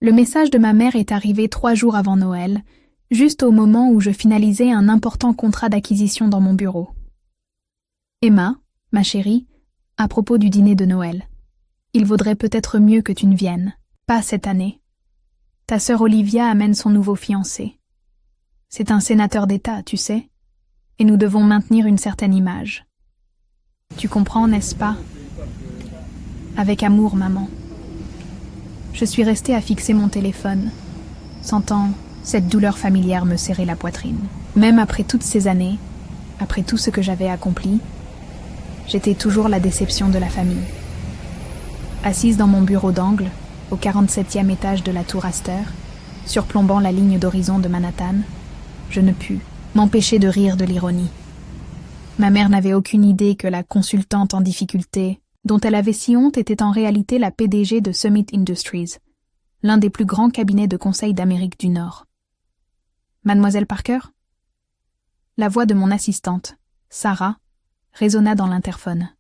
Le message de ma mère est arrivé 3 jours avant Noël, juste au moment où je finalisais un important contrat d'acquisition dans mon bureau. Emma, ma chérie, à propos du dîner de Noël. Il vaudrait peut-être mieux que tu ne viennes. Pas cette année. Ta sœur Olivia amène son nouveau fiancé. C'est un sénateur d'État, tu sais, et nous devons maintenir une certaine image. Tu comprends, n'est-ce pas? Avec amour, maman. Je suis restée à fixer mon téléphone, sentant cette douleur familière me serrer la poitrine. Même après toutes ces années, après tout ce que j'avais accompli, j'étais toujours la déception de la famille. Assise dans mon bureau d'angle, au 47e étage de la tour Astor, surplombant la ligne d'horizon de Manhattan, je ne pus m'empêcher de rire de l'ironie. Ma mère n'avait aucune idée que la consultante en difficulté, dont elle avait si honte, était en réalité la PDG de Summit Industries, l'un des plus grands cabinets de conseil d'Amérique du Nord. Mademoiselle Parker? La voix de mon assistante, Sarah, résonna dans l'interphone.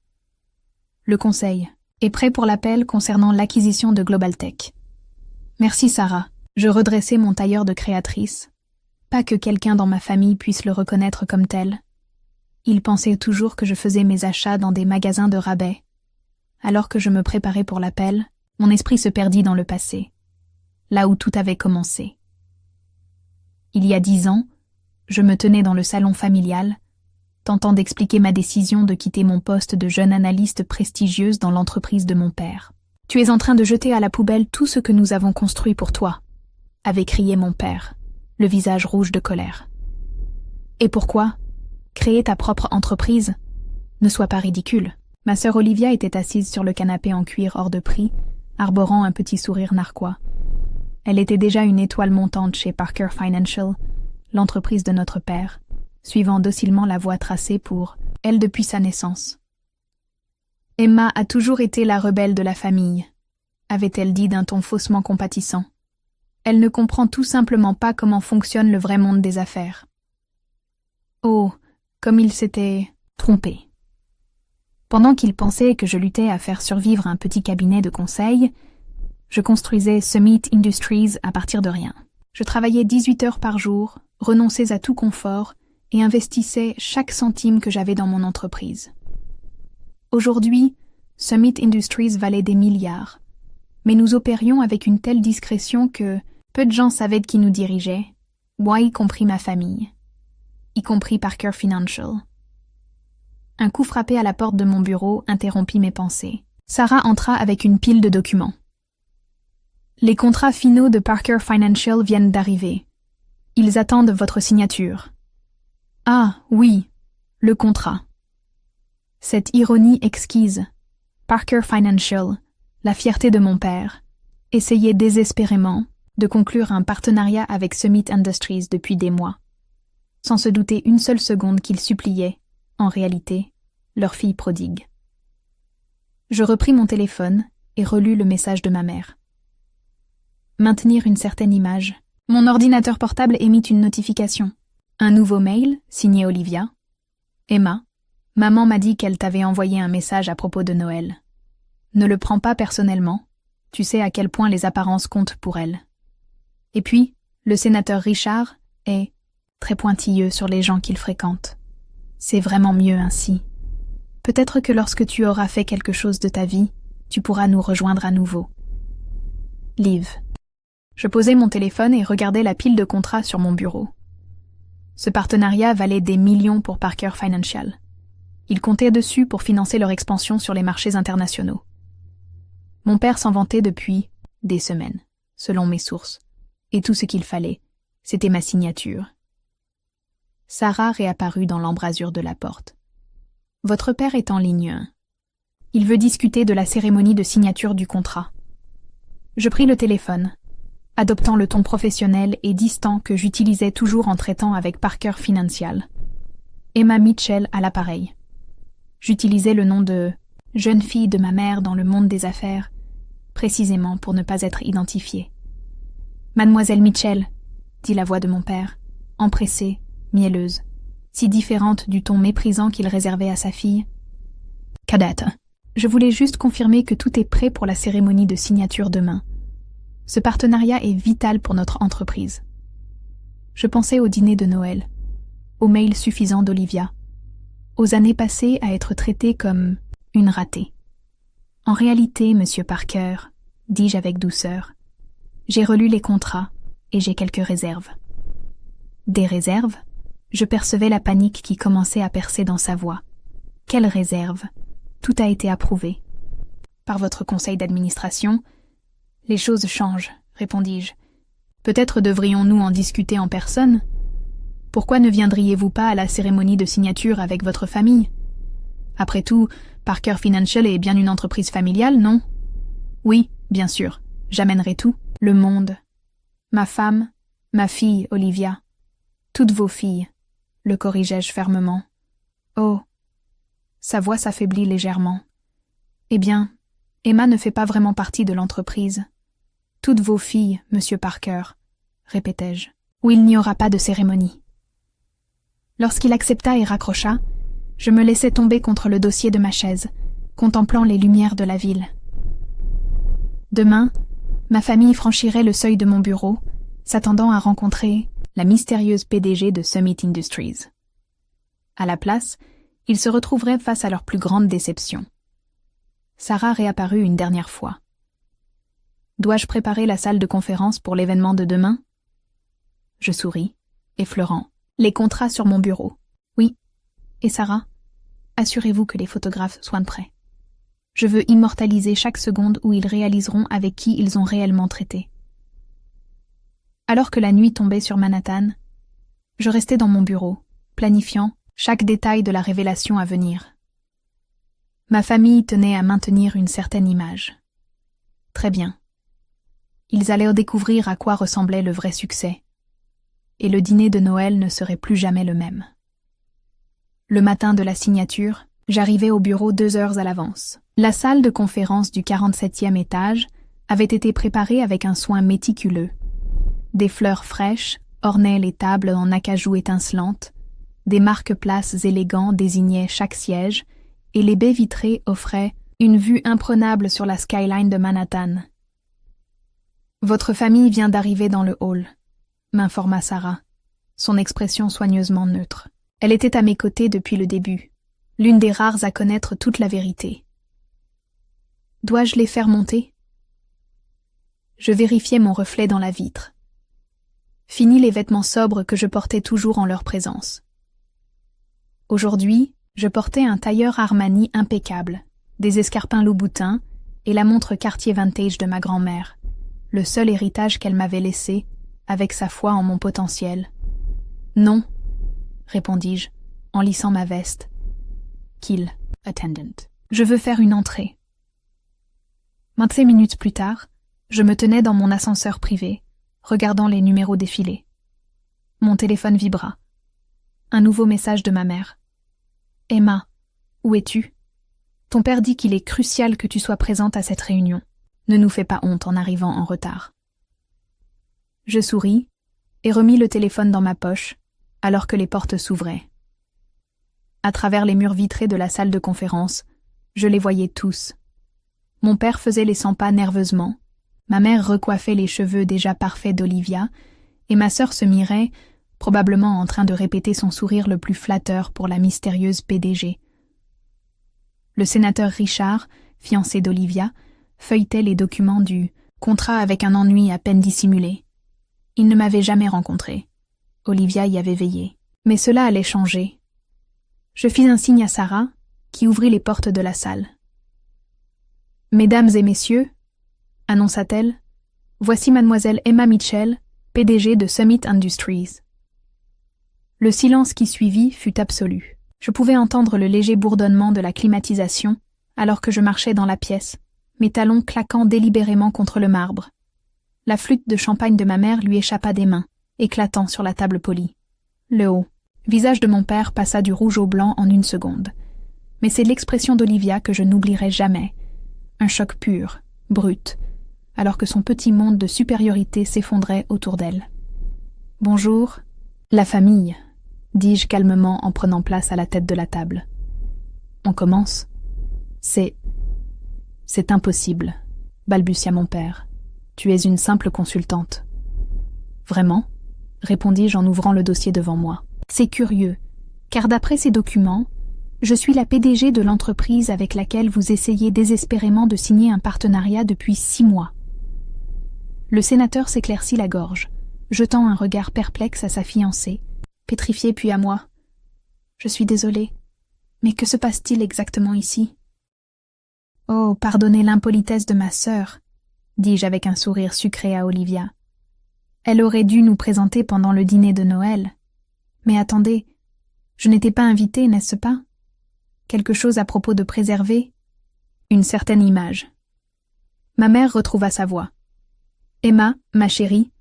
Le conseil est prêt pour l'appel concernant l'acquisition de Global Tech. Merci Sarah. Je redressai mon tailleur de créatrice. Pas que quelqu'un dans ma famille puisse le reconnaître comme tel. Il pensait toujours que je faisais mes achats dans des magasins de rabais. Alors que je me préparais pour l'appel, mon esprit se perdit dans le passé, là où tout avait commencé. Il y a 10 ans, je me tenais dans le salon familial, tentant d'expliquer ma décision de quitter mon poste de jeune analyste prestigieuse dans l'entreprise de mon père. « Tu es en train de jeter à la poubelle tout ce que nous avons construit pour toi », avait crié mon père, le visage rouge de colère. « Et pourquoi? Créer ta propre entreprise? Ne sois pas ridicule. » Ma sœur Olivia était assise sur le canapé en cuir hors de prix, arborant un petit sourire narquois. Elle était déjà une étoile montante chez Parker Financial, l'entreprise de notre père, suivant docilement la voie tracée pour elle depuis sa naissance. Emma a toujours été la rebelle de la famille, avait-elle dit d'un ton faussement compatissant. Elle ne comprend tout simplement pas comment fonctionne le vrai monde des affaires. Oh, comme il s'était trompé. Pendant qu'il pensait que je luttais à faire survivre un petit cabinet de conseil, je construisais Summit Industries à partir de rien. Je travaillais 18 heures par jour, renonçais à tout confort et investissais chaque centime que j'avais dans mon entreprise. Aujourd'hui, Summit Industries valait des milliards, mais nous opérions avec une telle discrétion que peu de gens savaient de qui nous dirigeait, moi y compris ma famille, y compris Parker Financial. Un coup frappé à la porte de mon bureau interrompit mes pensées. Sarah entra avec une pile de documents. Les contrats finaux de Parker Financial viennent d'arriver. Ils attendent votre signature. Ah, oui, le contrat. Cette ironie exquise. Parker Financial, la fierté de mon père, essayait désespérément de conclure un partenariat avec Summit Industries depuis des mois, sans se douter une seule seconde qu'il suppliait, en réalité, leur fille prodigue. Je repris mon téléphone et relus le message de ma mère. Maintenir une certaine image. Mon ordinateur portable émit une notification. Un nouveau mail, signé Olivia. Emma, maman m'a dit qu'elle t'avait envoyé un message à propos de Noël. Ne le prends pas personnellement. Tu sais à quel point les apparences comptent pour elle. Et puis, le sénateur Richard est très pointilleux sur les gens qu'il fréquente. C'est vraiment mieux ainsi. Peut-être que lorsque tu auras fait quelque chose de ta vie, tu pourras nous rejoindre à nouveau. Liv. Je posai mon téléphone et regardai la pile de contrats sur mon bureau. Ce partenariat valait des millions pour Parker Financial. Ils comptaient dessus pour financer leur expansion sur les marchés internationaux. Mon père s'en vantait depuis des semaines, selon mes sources, et tout ce qu'il fallait, c'était ma signature. Sarah réapparut dans l'embrasure de la porte. « Votre père est en ligne 1. Il veut discuter de la cérémonie de signature du contrat. » Je pris le téléphone, adoptant le ton professionnel et distant que j'utilisais toujours en traitant avec Parker Financial. Emma Mitchell à l'appareil. J'utilisais le nom de jeune fille de ma mère dans le monde des affaires, précisément pour ne pas être identifiée. « Mademoiselle Mitchell, » dit la voix de mon père, empressée, mielleuse, si différente du ton méprisant qu'il réservait à sa fille. « Cadette, je voulais juste confirmer que tout est prêt pour la cérémonie de signature demain. Ce partenariat est vital pour notre entreprise. Je pensais au dîner de Noël, aux mails suffisants d'Olivia, aux années passées à être traitée comme une ratée. En réalité, Monsieur Parker, dis-je avec douceur, j'ai relu les contrats et j'ai quelques réserves. Des réserves? Je percevais la panique qui commençait à percer dans sa voix. Quelles réserves? Tout a été approuvé. Par votre conseil d'administration, les choses changent, répondis-je. Peut-être devrions-nous en discuter en personne? Pourquoi ne viendriez-vous pas à la cérémonie de signature avec votre famille? Après tout, Parker Financial est bien une entreprise familiale, non? Oui, bien sûr. J'amènerai tout. Le monde. Ma femme, ma fille, Olivia. Toutes vos filles, le corrigeai-je fermement. Oh. Sa voix s'affaiblit légèrement. Eh bien, Emma ne fait pas vraiment partie de l'entreprise. Toutes vos filles, Monsieur Parker, répétai-je, où il n'y aura pas de cérémonie. Lorsqu'il accepta et raccrocha, je me laissai tomber contre le dossier de ma chaise, contemplant les lumières de la ville. Demain, ma famille franchirait le seuil de mon bureau, s'attendant à rencontrer la mystérieuse PDG de Summit Industries. À la place, ils se retrouveraient face à leur plus grande déception. Sarah réapparut une dernière fois. Dois-je préparer la salle de conférence pour l'événement de demain? Je souris, effleurant les contrats sur mon bureau. Oui. Et Sarah, assurez-vous que les photographes soient prêts. Je veux immortaliser chaque seconde où ils réaliseront avec qui ils ont réellement traité. Alors que la nuit tombait sur Manhattan, je restais dans mon bureau, planifiant chaque détail de la révélation à venir. Ma famille tenait à maintenir une certaine image. Très bien. Ils allaient découvrir à quoi ressemblait le vrai succès, et le dîner de Noël ne serait plus jamais le même. Le matin de la signature, j'arrivai au bureau 2 heures à l'avance. La salle de conférence du 47e étage avait été préparée avec un soin méticuleux. Des fleurs fraîches ornaient les tables en acajou étincelantes, des marque-places élégants désignaient chaque siège, et les baies vitrées offraient une vue imprenable sur la skyline de Manhattan. « Votre famille vient d'arriver dans le hall », m'informa Sarah, son expression soigneusement neutre. Elle était à mes côtés depuis le début, l'une des rares à connaître toute la vérité. « Dois-je les faire monter ?» Je vérifiai mon reflet dans la vitre. Fini les vêtements sobres que je portais toujours en leur présence. Aujourd'hui, je portais un tailleur Armani impeccable, des escarpins Louboutin et la montre Cartier Vintage de ma grand-mère, le seul héritage qu'elle m'avait laissé, avec sa foi en mon potentiel. « Non », répondis-je, en lissant ma veste. « Kill, attendant. Je veux faire une entrée. » 25 minutes plus tard, je me tenais dans mon ascenseur privé, regardant les numéros défiler. Mon téléphone vibra. Un nouveau message de ma mère. « Emma, où es-tu? Ton père dit qu'il est crucial que tu sois présente à cette réunion. Ne nous fais pas honte en arrivant en retard. » Je souris et remis le téléphone dans ma poche, alors que les portes s'ouvraient. À travers les murs vitrés de la salle de conférence, je les voyais tous. Mon père faisait les 100 pas nerveusement, ma mère recoiffait les cheveux déjà parfaits d'Olivia, et ma sœur se mirait, probablement en train de répéter son sourire le plus flatteur pour la mystérieuse PDG. Le sénateur Richard, fiancé d'Olivia, feuilletait les documents du contrat avec un ennui à peine dissimulé. Il ne m'avait jamais rencontré. Olivia y avait veillé. Mais cela allait changer. Je fis un signe à Sarah, qui ouvrit les portes de la salle. « Mesdames et messieurs, » annonça-t-elle, « voici mademoiselle Emma Mitchell, PDG de Summit Industries. » Le silence qui suivit fut absolu. Je pouvais entendre le léger bourdonnement de la climatisation alors que je marchais dans la pièce, mes talons claquant délibérément contre le marbre. La flûte de champagne de ma mère lui échappa des mains, éclatant sur la table polie. Le haut, visage de mon père passa du rouge au blanc en 1 seconde. Mais c'est l'expression d'Olivia que je n'oublierai jamais. Un choc pur, brut, alors que son petit monde de supériorité s'effondrait autour d'elle. « Bonjour, la famille », dis-je calmement en prenant place à la tête de la table. « On commence ?»« C'est impossible », balbutia mon père. Tu es une simple consultante. Vraiment ? Répondis-je en ouvrant le dossier devant moi. C'est curieux, car d'après ces documents, je suis la PDG de l'entreprise avec laquelle vous essayez désespérément de signer un partenariat depuis 6 mois. Le sénateur s'éclaircit la gorge, jetant un regard perplexe à sa fiancée, pétrifié puis à moi. Je suis désolée, mais que se passe-t-il exactement ici ? Oh, pardonnez l'impolitesse de ma sœur, dis-je avec un sourire sucré à Olivia. Elle aurait dû nous présenter pendant le dîner de Noël. Mais attendez, je n'étais pas invitée, n'est-ce pas ? Quelque chose à propos de préserver ? Une certaine image. Ma mère retrouva sa voix. Emma, ma chérie,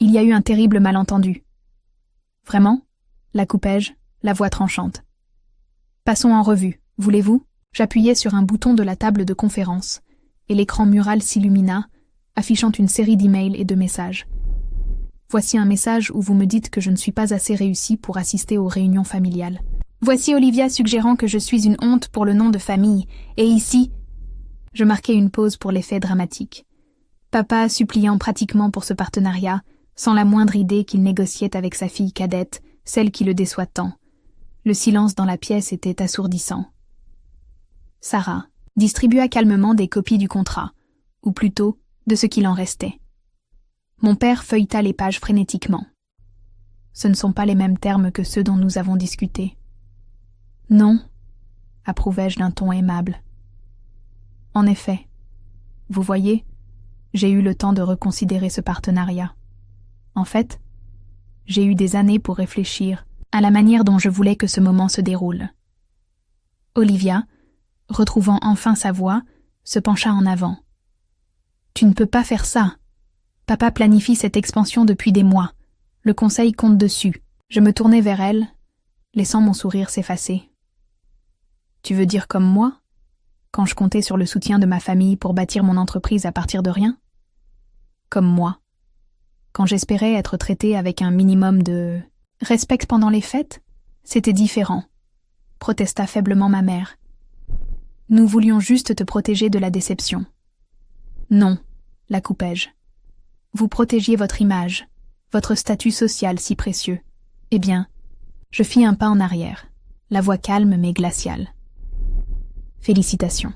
il y a eu un terrible malentendu. Vraiment ? La coupai-je, la voix tranchante. Passons en revue, voulez-vous ? J'appuyai sur un bouton de la table de conférence, et l'écran mural s'illumina, affichant une série d'emails et de messages. Voici un message où vous me dites que je ne suis pas assez réussie pour assister aux réunions familiales. Voici Olivia suggérant que je suis une honte pour le nom de famille, et ici... Je marquai une pause pour l'effet dramatique. Papa suppliant pratiquement pour ce partenariat, sans la moindre idée qu'il négociait avec sa fille cadette, celle qui le déçoit tant. Le silence dans la pièce était assourdissant. Sarah distribua calmement des copies du contrat, ou plutôt, de ce qu'il en restait. Mon père feuilleta les pages frénétiquement. Ce ne sont pas les mêmes termes que ceux dont nous avons discuté. Non, approuvai-je d'un ton aimable. En effet, vous voyez, j'ai eu le temps de reconsidérer ce partenariat. En fait, j'ai eu des années pour réfléchir à la manière dont je voulais que ce moment se déroule. Olivia, retrouvant enfin sa voix, se pencha en avant. « Tu ne peux pas faire ça. Papa planifie cette expansion depuis des mois. Le conseil compte dessus. » Je me tournai vers elle, laissant mon sourire s'effacer. « Tu veux dire comme moi, quand je comptais sur le soutien de ma famille pour bâtir mon entreprise à partir de rien ? Comme moi, quand j'espérais être traitée avec un minimum de respect pendant les fêtes, c'était différent, » protesta faiblement ma mère. « Nous voulions juste te protéger de la déception. » « Non, la coupai-je. Vous protégiez votre image, votre statut social si précieux. Eh bien, je fis un pas en arrière, la voix calme mais glaciale. Félicitations.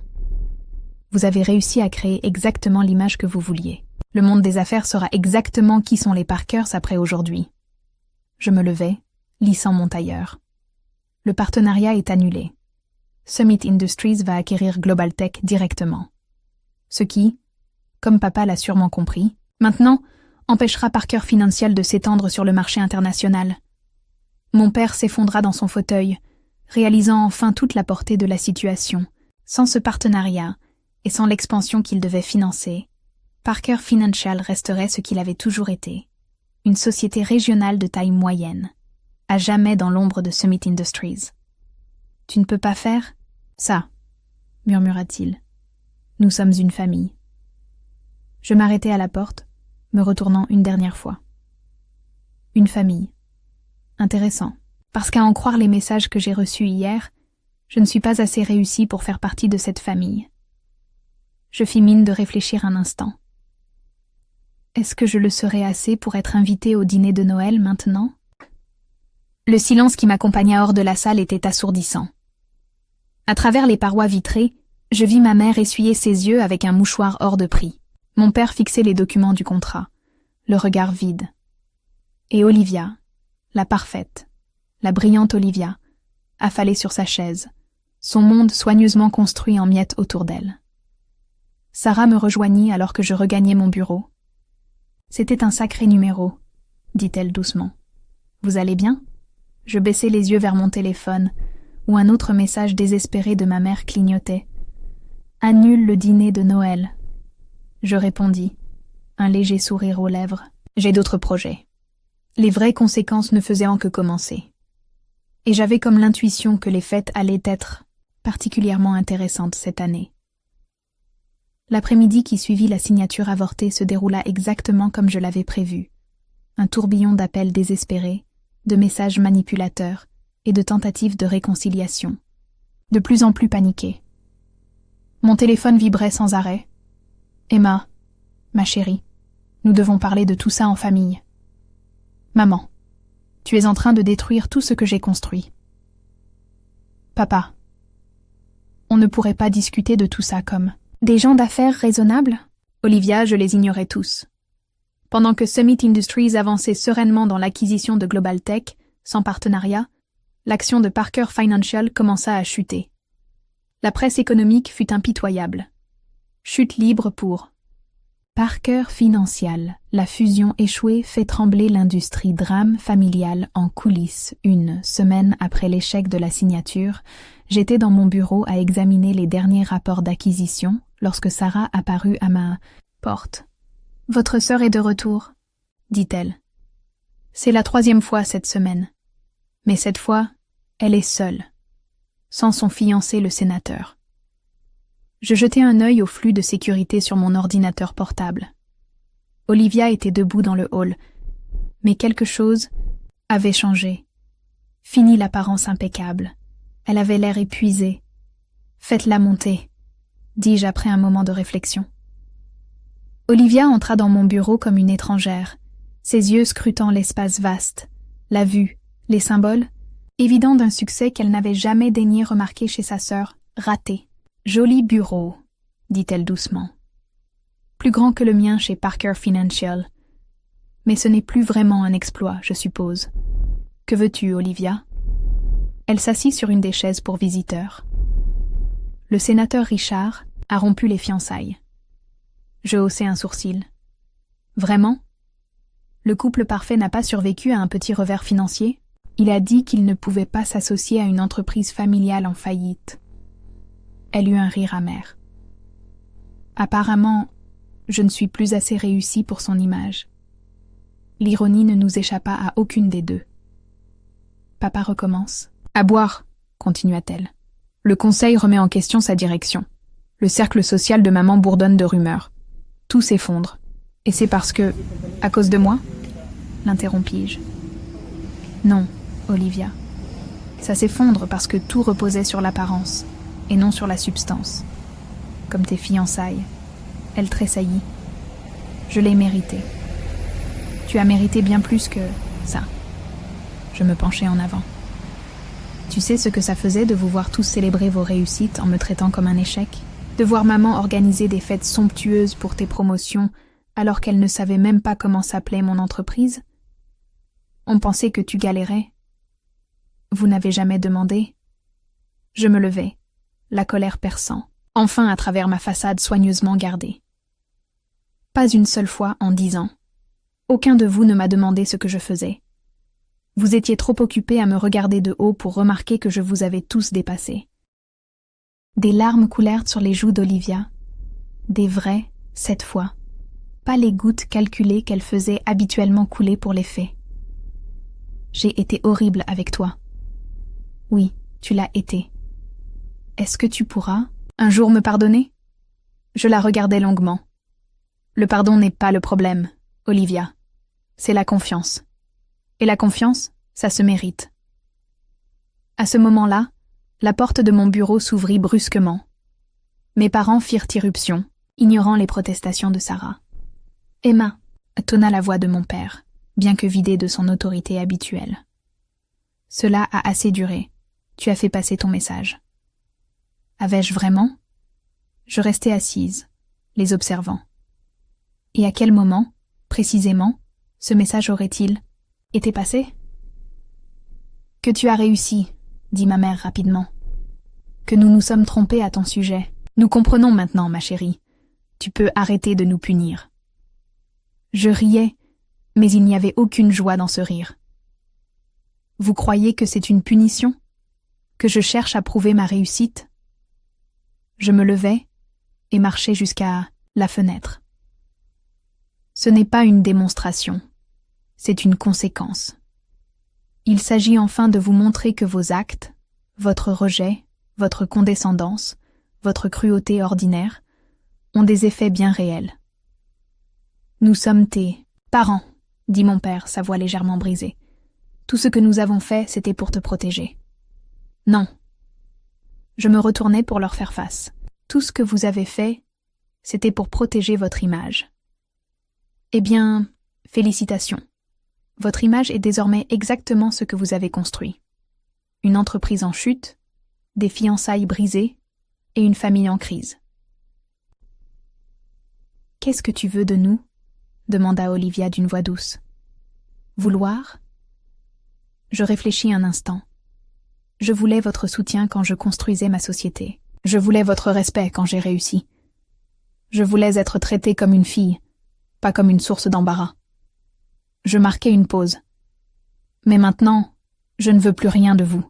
Vous avez réussi à créer exactement l'image que vous vouliez. Le monde des affaires saura exactement qui sont les Parkers après aujourd'hui. Je me levai, lissant mon tailleur. Le partenariat est annulé. Summit Industries va acquérir Global Tech directement. Ce qui, comme papa l'a sûrement compris, maintenant empêchera Parker Financial de s'étendre sur le marché international. Mon père s'effondra dans son fauteuil, réalisant enfin toute la portée de la situation. Sans ce partenariat, et sans l'expansion qu'il devait financer, Parker Financial resterait ce qu'il avait toujours été, une société régionale de taille moyenne, à jamais dans l'ombre de Summit Industries. « Tu ne peux pas faire ça, » murmura-t-il. « Nous sommes une famille. » Je m'arrêtai à la porte, me retournant une dernière fois. Une famille. Intéressant, parce qu'à en croire les messages que j'ai reçus hier, je ne suis pas assez réussie pour faire partie de cette famille. Je fis mine de réfléchir un instant. Est-ce que je le serais assez pour être invitée au dîner de Noël maintenant ? Le silence qui m'accompagna hors de la salle était assourdissant. À travers les parois vitrées, je vis ma mère essuyer ses yeux avec un mouchoir hors de prix. Mon père fixait les documents du contrat, le regard vide. Et Olivia, la parfaite, la brillante Olivia, affalée sur sa chaise, son monde soigneusement construit en miettes autour d'elle. Sarah me rejoignit alors que je regagnais mon bureau. « C'était un sacré numéro, » dit-elle doucement. « Vous allez bien ?» Je baissai les yeux vers mon téléphone, où un autre message désespéré de ma mère clignotait. « Annule le dîner de Noël. » Je répondis, un léger sourire aux lèvres. « J'ai d'autres projets. » Les vraies conséquences ne faisaient en que commencer. Et j'avais comme l'intuition que les fêtes allaient être particulièrement intéressantes cette année. L'après-midi qui suivit la signature avortée se déroula exactement comme je l'avais prévu. Un tourbillon d'appels désespérés, de messages manipulateurs et de tentatives de réconciliation. De plus en plus paniqué. Mon téléphone vibrait sans arrêt. « Emma, ma chérie, Nous devons parler de tout ça en famille. Maman, tu es en train de détruire tout ce que j'ai construit. Papa, on ne pourrait pas discuter de tout ça comme des gens d'affaires raisonnables? Olivia, je les ignorais tous. Pendant que Summit Industries avançait sereinement dans l'acquisition de Global Tech, sans partenariat, l'action de Parker Financial commença à chuter. La presse économique fut impitoyable. Chute libre pour Parker Financial. La fusion échouée fait trembler l'industrie. Drame familial en coulisses. Une semaine après l'échec de la signature, j'étais dans mon bureau à examiner les derniers rapports d'acquisition lorsque Sarah apparut à ma porte. « Votre sœur est de retour, » dit-elle. « C'est la 3e fois cette semaine. Mais cette fois, elle est seule, sans son fiancé le sénateur. » Je jetai un œil au flux de sécurité sur mon ordinateur portable. Olivia était debout dans le hall, mais quelque chose avait changé. Fini l'apparence impeccable. Elle avait l'air épuisée. « Faites-la monter », dis-je après un moment de réflexion. Olivia entra dans mon bureau comme une étrangère, ses yeux scrutant l'espace vaste, la vue, les symboles, évident d'un succès qu'elle n'avait jamais daigné remarquer chez sa sœur, raté. « Joli bureau », dit-elle doucement. « Plus grand que le mien chez Parker Financial. Mais ce n'est plus vraiment un exploit, je suppose. Que veux-tu, Olivia ?» Elle s'assit sur une des chaises pour visiteurs. Le sénateur Richard a rompu les fiançailles. Je haussai un sourcil. Vraiment ? Le couple parfait n'a pas survécu à un petit revers financier ? Il a dit qu'il ne pouvait pas s'associer à une entreprise familiale en faillite. Elle eut un rire amer. Apparemment, je ne suis plus assez réussie pour son image. L'ironie ne nous échappa à aucune des deux. Papa recommence. À boire, continua-t-elle. Le conseil remet en question sa direction. Le cercle social de maman bourdonne de rumeurs. Tout s'effondre. Et c'est parce que, à cause de moi ? L'interrompis-je. Non, Olivia. Ça s'effondre parce que tout reposait sur l'apparence, et non sur la substance. Comme tes fiançailles. Elle tressaillit. Je l'ai mérité. Tu as mérité bien plus que ça. Je me penchai en avant. Tu sais ce que ça faisait de vous voir tous célébrer vos réussites en me traitant comme un échec ? De voir maman organiser des fêtes somptueuses pour tes promotions alors qu'elle ne savait même pas comment s'appelait mon entreprise ? On pensait que tu galérais. Vous n'avez jamais demandé ? Je me levai, la colère perçant, enfin à travers ma façade soigneusement gardée. Pas une seule fois en 10 ans. Aucun de vous ne m'a demandé ce que je faisais. Vous étiez trop occupés à me regarder de haut pour remarquer que je vous avais tous dépassés. Des larmes coulèrent sur les joues d'Olivia. Des vraies, cette fois. Pas les gouttes calculées qu'elle faisait habituellement couler pour les faits. J'ai été horrible avec toi. Oui, tu l'as été. Est-ce que tu pourras, un jour, me pardonner ? Je la regardais longuement. Le pardon n'est pas le problème, Olivia. C'est la confiance. Et la confiance, ça se mérite. À ce moment-là, la porte de mon bureau s'ouvrit brusquement. Mes parents firent irruption, ignorant les protestations de Sarah. « Emma », tonna la voix de mon père, bien que vidée de son autorité habituelle. « Cela a assez duré. Tu as fait passer ton message. » Avais-je vraiment ? Je restais assise, les observant. Et à quel moment, précisément, ce message aurait-il été passé ? « Que tu as réussi », dit ma mère rapidement. « Que nous nous sommes trompés à ton sujet. Nous comprenons maintenant, ma chérie. Tu peux arrêter de nous punir. » Je riais, mais il n'y avait aucune joie dans ce rire. « Vous croyez que c'est une punition ? Que je cherche à prouver ma réussite ? » Je me levai et marchai jusqu'à la fenêtre. Ce n'est pas une démonstration, c'est une conséquence. Il s'agit enfin de vous montrer que vos actes, votre rejet, votre condescendance, votre cruauté ordinaire, ont des effets bien réels. Nous sommes tes parents, dit mon père, sa voix légèrement brisée. Tout ce que nous avons fait, c'était pour te protéger. Non. Je me retournai pour leur faire face. Tout ce que vous avez fait, c'était pour protéger votre image. Eh bien, félicitations. Votre image est désormais exactement ce que vous avez construit. Une entreprise en chute, des fiançailles brisées et une famille en crise. « Qu'est-ce que tu veux de nous ?» demanda Olivia d'une voix douce. « Vouloir ?» Je réfléchis un instant. Je voulais votre soutien quand je construisais ma société. Je voulais votre respect quand j'ai réussi. Je voulais être traitée comme une fille, pas comme une source d'embarras. Je marquais une pause. Mais maintenant, je ne veux plus rien de vous.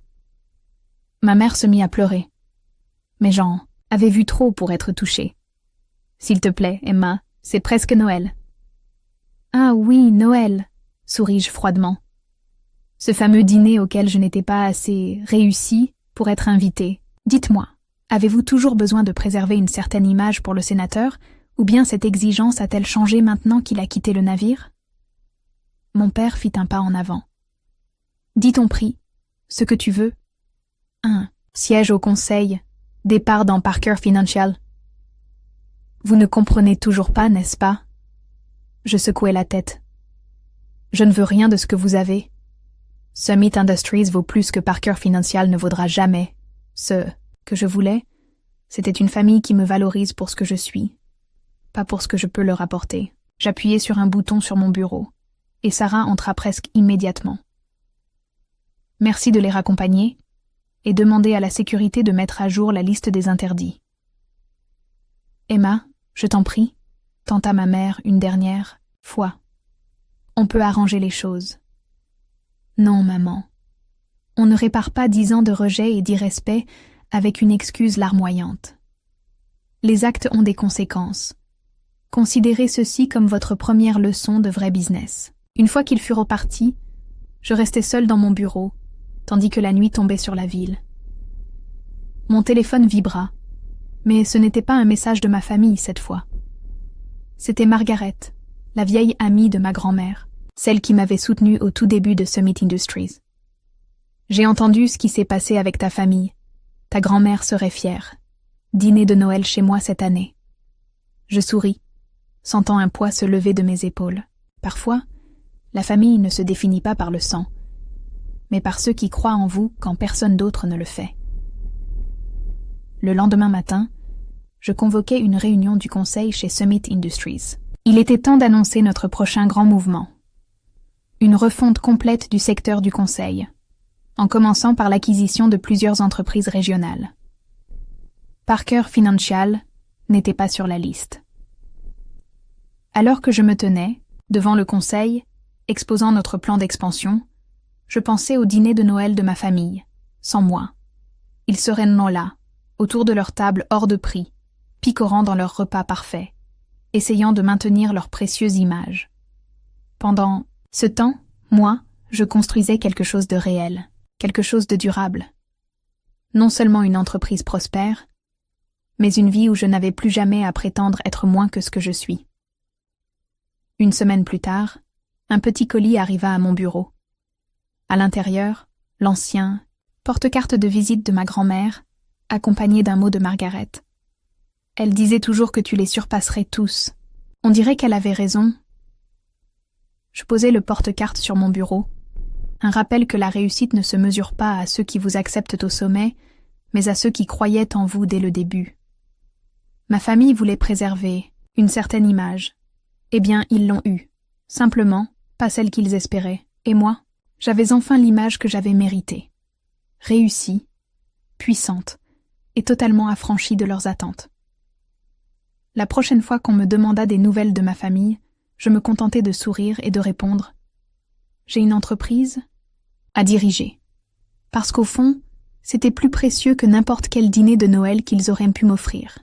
Ma mère se mit à pleurer. Mais Jean avait vu trop pour être touché. S'il te plaît, Emma, c'est presque Noël. Ah oui, Noël, souris-je froidement. Ce fameux dîner auquel je n'étais pas assez réussie pour être invitée. Dites-moi, avez-vous toujours besoin de préserver une certaine image pour le sénateur, ou bien cette exigence a-t-elle changé maintenant qu'il a quitté le navire? Mon père fit un pas en avant. Dis ton prix, ce que tu veux. 1. Siège au conseil, départ dans Parker Financial. Vous ne comprenez toujours pas, n'est-ce pas? Je secouai la tête. Je ne veux rien de ce que vous avez. Summit Industries vaut plus que Parker Financial ne vaudra jamais. Ce que je voulais, c'était une famille qui me valorise pour ce que je suis, pas pour ce que je peux leur apporter. J'appuyai sur un bouton sur mon bureau, et Sarah entra presque immédiatement. Merci de les raccompagner, et demandez à la sécurité de mettre à jour la liste des interdits. Emma, je t'en prie, tenta ma mère une dernière fois. On peut arranger les choses. Non, maman. On ne répare pas 10 ans de rejet et d'irrespect avec une excuse larmoyante. Les actes ont des conséquences. Considérez ceci comme votre première leçon de vrai business. Une fois qu'ils furent repartis, je restai seule dans mon bureau, tandis que la nuit tombait sur la ville. Mon téléphone vibra, mais ce n'était pas un message de ma famille cette fois. C'était Margaret, la vieille amie de ma grand-mère, celle qui m'avait soutenue au tout début de Summit Industries. J'ai entendu ce qui s'est passé avec ta famille. Ta grand-mère serait fière. Dîner de Noël chez moi cette année. Je souris, sentant un poids se lever de mes épaules. Parfois, la famille ne se définit pas par le sang, mais par ceux qui croient en vous quand personne d'autre ne le fait. Le lendemain matin, je convoquai une réunion du conseil chez Summit Industries. Il était temps d'annoncer notre prochain grand mouvement. Une refonte complète du secteur du conseil, en commençant par l'acquisition de plusieurs entreprises régionales. Parker Financial n'était pas sur la liste. Alors que je me tenais, devant le conseil, exposant notre plan d'expansion, je pensais au dîner de Noël de ma famille, sans moi. Ils seraient non là, autour de leur table hors de prix, picorant dans leur repas parfait, essayant de maintenir leur précieuse image. Pendant ce temps, moi, je construisais quelque chose de réel, quelque chose de durable. Non seulement une entreprise prospère, mais une vie où je n'avais plus jamais à prétendre être moins que ce que je suis. Une semaine plus tard, un petit colis arriva à mon bureau. À l'intérieur, l'ancien porte-carte de visite de ma grand-mère, accompagné d'un mot de Margaret. Elle disait toujours que tu les surpasserais tous. On dirait qu'elle avait raison. Je posai le porte-carte sur mon bureau. Un rappel que la réussite ne se mesure pas à ceux qui vous acceptent au sommet, mais à ceux qui croyaient en vous dès le début. Ma famille voulait préserver une certaine image. Eh bien, ils l'ont eue. Simplement, pas celle qu'ils espéraient. Et moi, j'avais enfin l'image que j'avais méritée. Réussie, puissante, et totalement affranchie de leurs attentes. La prochaine fois qu'on me demanda des nouvelles de ma famille, je me contentais de sourire et de répondre « J'ai une entreprise à diriger. » Parce qu'au fond, c'était plus précieux que n'importe quel dîner de Noël qu'ils auraient pu m'offrir.